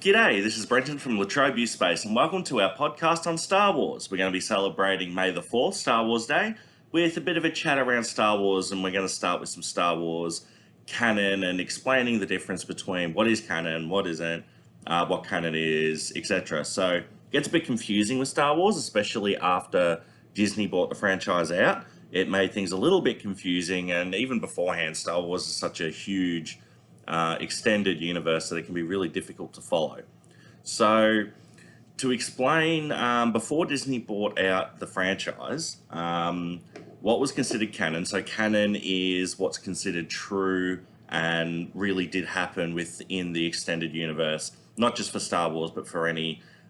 G'day, this is Brenton from Latrobe U Space, and welcome to our podcast on Star Wars. We're going to be celebrating May the 4th, Star Wars Day, with a bit of a chat around Star Wars, and we're going to start with some Star Wars canon and explaining the difference between what is canon, what isn't, what canon is, etc. So it gets a bit confusing with Star Wars, especially after Disney bought the franchise out. It made things a little bit confusing, and even beforehand, Star Wars is such a huge extended universe that it can be really difficult to follow. So, to explain, before Disney bought out the franchise, what was considered canon? So, canon is what's considered true and really did happen within the extended universe, not just for Star Wars, but for anything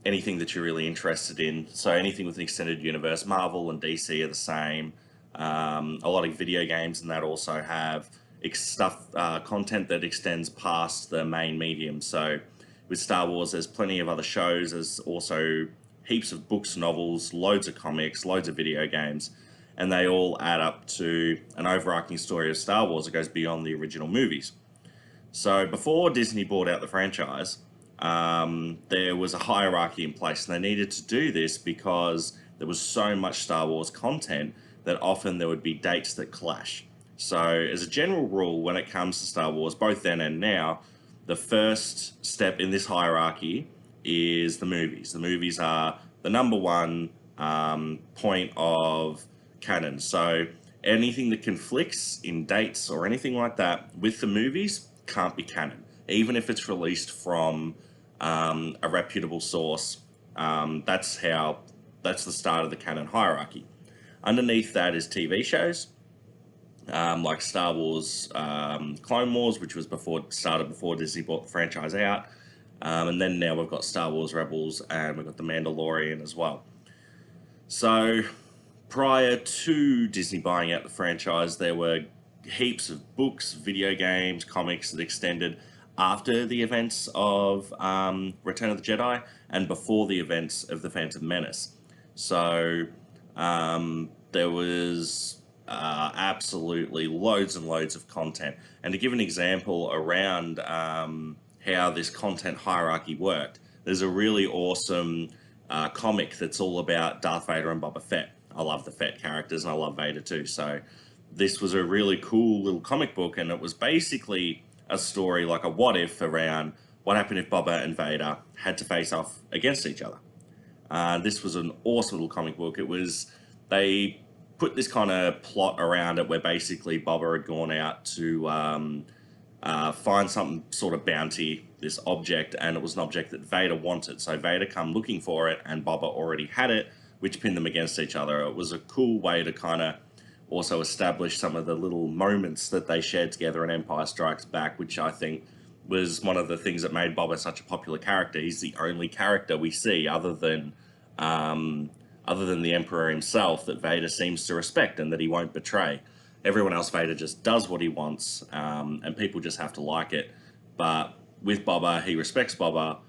that you're really interested in. So, anything with an extended universe, Marvel and DC are the same. A lot of video games and that also have content that extends past the main medium. So with Star Wars, there's plenty of other shows. There's also heaps of books, novels, loads of comics, loads of video games, and they all add up to an overarching story of Star Wars that goes beyond the original movies. So before Disney bought out the franchise, there was a hierarchy in place, and they needed to do this because there was so much Star Wars content that often there would be dates that clash. So, as a general rule, when it comes to Star Wars, both then and now, the first step in this hierarchy is the movies. The movies are the number one point of canon. So, anything that conflicts in dates or anything like that with the movies can't be canon, even if it's released from a reputable source. That's the start of the canon hierarchy. Underneath that is TV shows. Like Star Wars Clone Wars, which was started before Disney bought the franchise out. And then now we've got Star Wars Rebels and we've got The Mandalorian as well. So prior to Disney buying out the franchise, there were heaps of books, video games, comics that extended after the events of Return of the Jedi and before the events of The Phantom Menace. So there was absolutely loads and loads of content. And to give an example around how this content hierarchy worked, there's a really awesome comic that's all about Darth Vader and Boba Fett. I love the Fett characters and I love Vader too. So this was a really cool little comic book, and it was basically a story like a what if around what happened if Boba and Vader had to face off against each other. This was an awesome little comic book. They put this kind of plot around it where basically Boba had gone out to find some sort of bounty, this object, and it was an object that Vader wanted. So Vader come looking for it, and Boba already had it, which pinned them against each other. It was a cool way to kind of also establish some of the little moments that they shared together in Empire Strikes Back, which I think was one of the things that made Boba such a popular character. He's the only character we see other than the Emperor himself that Vader seems to respect and that he won't betray. Everyone else, Vader just does what he wants, and people just have to like it. But with Boba, he respects Boba,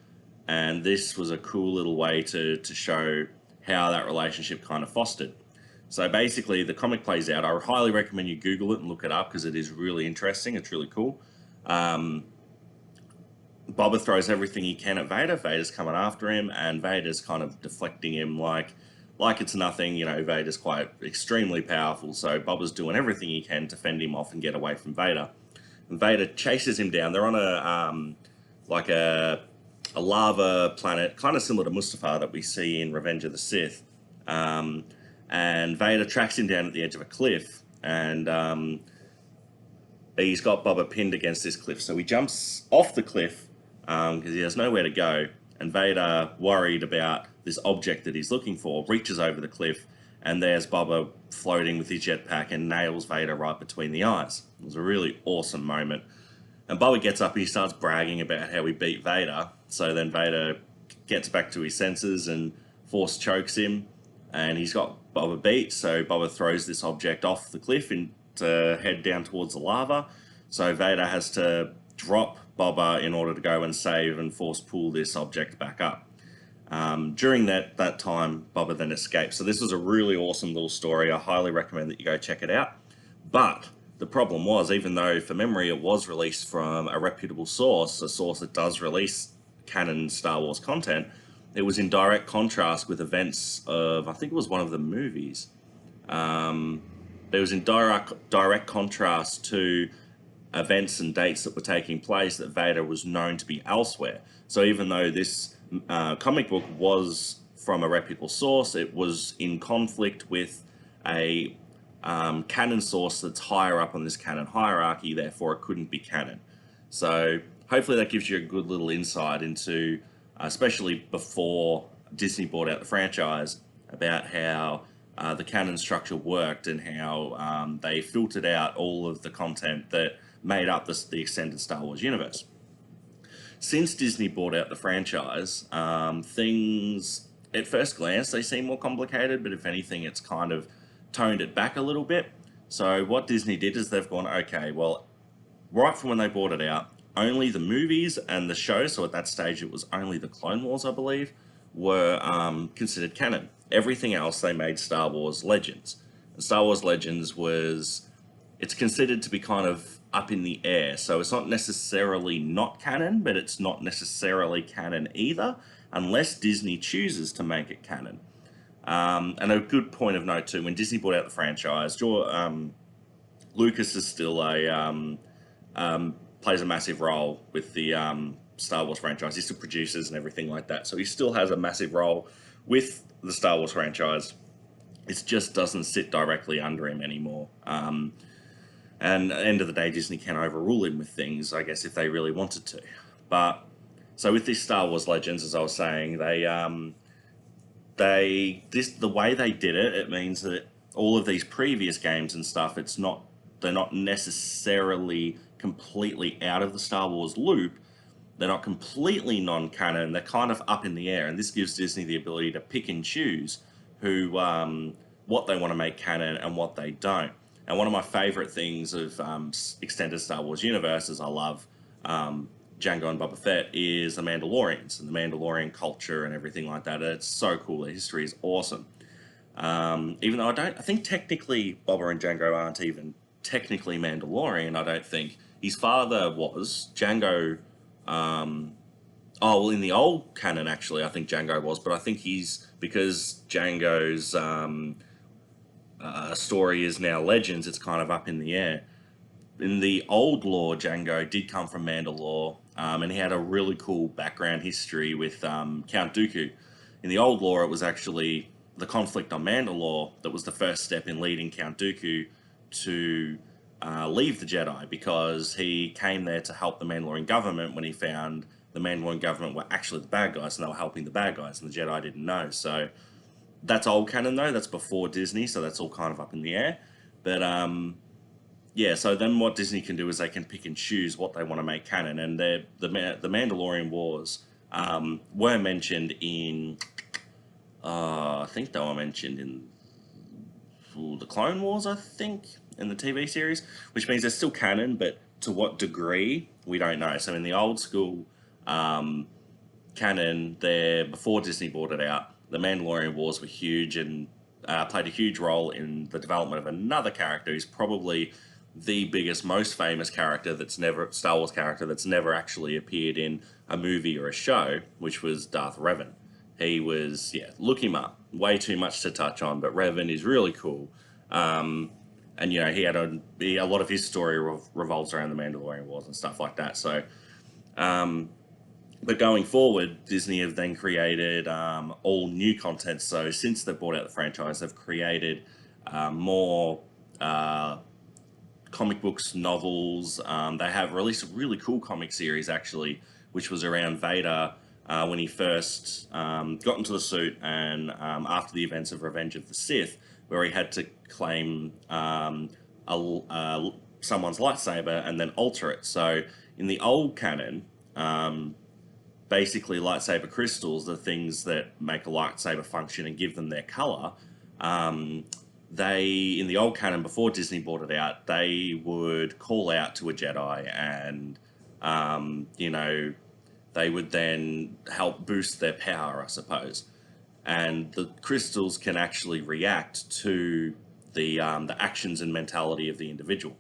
and this was a cool little way to show how that relationship kind of fostered. So basically, the comic plays out. I highly recommend you Google it and look it up because it is really interesting. It's really cool. Boba throws everything he can at Vader. Vader's coming after him, and Vader's kind of deflecting him like it's nothing. You know, Vader's quite extremely powerful, so Boba's doing everything he can to fend him off and get away from Vader. And Vader chases him down. They're on a lava planet, kind of similar to Mustafar that we see in Revenge of the Sith. And Vader tracks him down at the edge of a cliff, and he's got Boba pinned against this cliff. So he jumps off the cliff because he has nowhere to go. And Vader, worried about this object that he's looking for, reaches over the cliff, and there's Boba floating with his jetpack and nails Vader right between the eyes. It was a really awesome moment. And Boba gets up and he starts bragging about how he beat Vader. So then Vader gets back to his senses and Force chokes him, and he's got Boba beat. So Boba throws this object off the cliff and to head down towards the lava. So Vader has to drop Boba in order to go and save and force pull this object back up. During that time, Boba then escapes. So this was a really awesome little story. I highly recommend that you go check it out. But The problem was, even though for memory it was released from a reputable source, a source that does release canon Star Wars content, it was in direct contrast with events of, I think it was one of the movies. Um, it was in direct contrast to events and dates that were taking place that Vader was known to be elsewhere. So even though this comic book was from a reputable source, it was in conflict with a canon source that's higher up on this canon hierarchy, therefore it couldn't be canon. So hopefully that gives you a good little insight into, especially before Disney bought out the franchise, about how the canon structure worked and how they filtered out all of the content that made up the extended Star Wars universe. Since Disney bought out the franchise, things at first glance they seem more complicated, but if anything, it's kind of toned it back a little bit. So what Disney did is they've gone, okay, well, right from when they bought it out, only the movies and the show, so at that stage it was only the Clone Wars, I believe, were considered canon. Everything else they made Star Wars Legends. And Star Wars Legends it's considered to be kind of up in the air, so it's not necessarily not canon, but it's not necessarily canon either, unless Disney chooses to make it canon. And a good point of note too, when Disney bought out the franchise, Lucas is still plays a massive role with the Star Wars franchise. He still produces and everything like that, so he still has a massive role with the Star Wars franchise. It just doesn't sit directly under him anymore. And at the end of the day, Disney can overrule him with things, I guess, if they really wanted to. But so with this Star Wars Legends, as I was saying, the way they did it, it means that all of these previous games and stuff, they're not necessarily completely out of the Star Wars loop. They're not completely non-canon. They're kind of up in the air, and this gives Disney the ability to pick and choose what they want to make canon and what they don't. And one of my favorite things of extended Star Wars universe is I love Jango and Boba Fett is the Mandalorians and the Mandalorian culture and everything like that. It's so cool. The history is awesome. Even though I think technically Boba and Jango aren't even technically Mandalorian. I don't think his father was Jango. In the old canon, actually, I think Jango was, but I think because Jango's story is now Legends, it's kind of up in the air. In the old lore, Jango did come from Mandalore, and he had a really cool background history with Count Dooku. In the old lore, it was actually the conflict on Mandalore that was the first step in leading Count Dooku to leave the Jedi, because he came there to help the Mandalorian government when he found the Mandalorian government were actually the bad guys and they were helping the bad guys, and the Jedi didn't know. So that's old canon though. That's before Disney, so that's all kind of up in the air. But yeah. So then what Disney can do is they can pick and choose what they want to make canon, and the Mandalorian Wars were mentioned in. I think they were mentioned in the Clone Wars. I think in the TV series, which means they're still canon, but to what degree we don't know. So in the old school canon, there before Disney bought it out, the Mandalorian Wars were huge and played a huge role in the development of another character who's probably the biggest, most famous character Star Wars character that's never actually appeared in a movie or a show, which was Darth Revan. He was, look him up. Way too much to touch on, but Revan is really cool. And he had a lot of his story revolves around the Mandalorian Wars and stuff like that. So, but going forward, Disney have then created all new content. So since they bought out the franchise, they've created more comic books, novels. They have released a really cool comic series actually, which was around Vader when he first got into the suit, and after the events of Revenge of the Sith, where he had to claim someone's lightsaber and then alter it. So in the old canon, basically lightsaber crystals, the things that make a lightsaber function and give them their color, in the old canon before Disney bought it out, they would call out to a Jedi and they would then help boost their power, I suppose. And the crystals can actually react to the actions and mentality of the individual.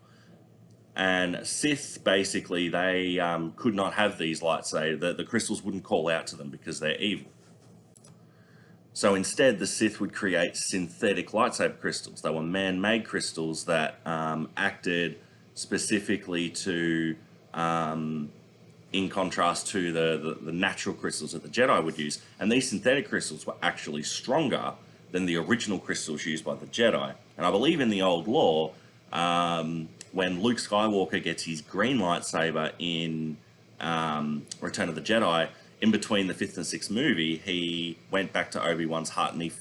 And Sith, basically, they could not have these lightsabers. The crystals wouldn't call out to them because they're evil. So instead, the Sith would create synthetic lightsaber crystals. They were man-made crystals that acted specifically to, in contrast to the natural crystals that the Jedi would use. And these synthetic crystals were actually stronger than the original crystals used by the Jedi. And I believe in the old lore, when Luke Skywalker gets his green lightsaber in Return of the Jedi, in between the 5th and 6th movie, he went back to Obi-Wan's hut and he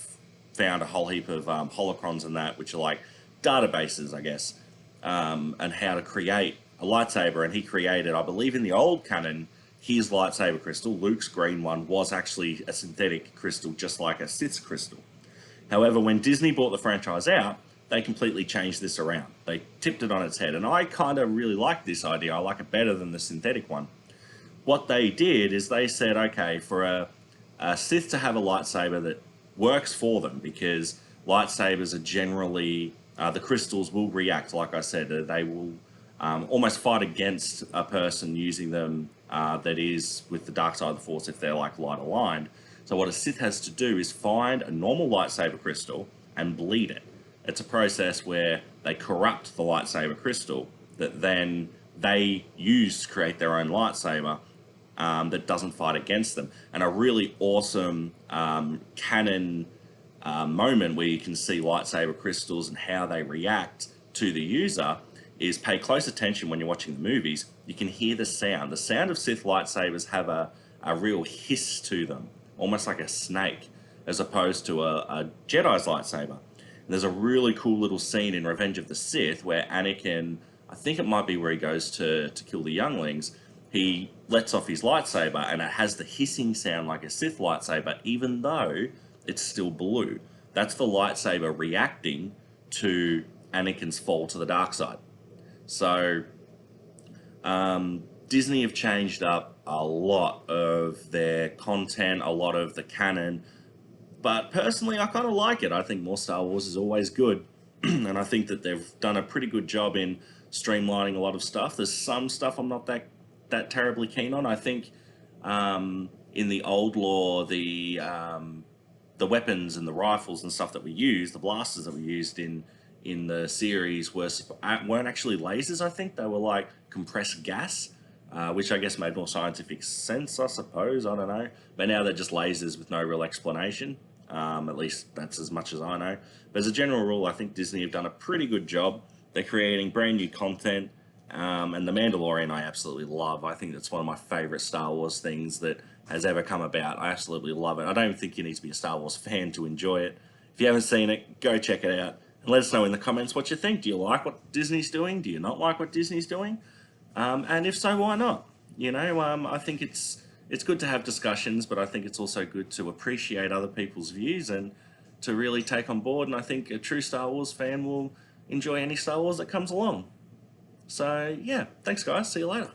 found a whole heap of holocrons and that, which are like databases, I guess, and how to create a lightsaber. And he created, I believe in the old canon, his lightsaber crystal, Luke's green one, was actually a synthetic crystal, just like a Sith's crystal. However, when Disney bought the franchise out, they completely changed this around. They tipped it on its head, and I kind of really like this idea. I like it better than the synthetic one. What they did is they said, okay, for a Sith to have a lightsaber that works for them, because lightsabers are generally, the crystals will react, like I said, they will almost fight against a person using them that is with the dark side of the Force if they're like light aligned. So what a Sith has to do is find a normal lightsaber crystal and bleed it. It's a process where they corrupt the lightsaber crystal that then they use to create their own lightsaber that doesn't fight against them. And a really awesome canon moment where you can see lightsaber crystals and how they react to the user is pay close attention when you're watching the movies. You can hear the sound. The sound of Sith lightsabers have a real hiss to them, almost like a snake, as opposed to a Jedi's lightsaber. And there's a really cool little scene in Revenge of the Sith where Anakin, I think it might be where he goes to kill the younglings, he lets off his lightsaber and it has the hissing sound like a Sith lightsaber, even though it's still blue. That's the lightsaber reacting to Anakin's fall to the dark side. So Disney have changed up a lot of their content, a lot of the canon, but personally I kind of like it. I think more Star Wars is always good, and I think that they've done a pretty good job in streamlining a lot of stuff. There's some stuff I'm not that terribly keen on. I think in the old lore, the weapons and the rifles and stuff that we used, the blasters that we used in the series weren't actually lasers. I think they were like compressed gas, which I guess made more scientific sense, I suppose. I don't know. But now they're just lasers with no real explanation. At least that's as much as I know. But as a general rule, I think Disney have done a pretty good job. They're creating brand new content. And The Mandalorian I absolutely love. I think that's one of my favorite Star Wars things that has ever come about. I absolutely love it. I don't think you need to be a Star Wars fan to enjoy it. If you haven't seen it, go check it out. And let us know in the comments what you think. Do you like what Disney's doing? Do you not like what Disney's doing? And if so, why not? You know, I think it's good to have discussions, but I think it's also good to appreciate other people's views and to really take on board. And I think a true Star Wars fan will enjoy any Star Wars that comes along. So, yeah, thanks guys. See you later.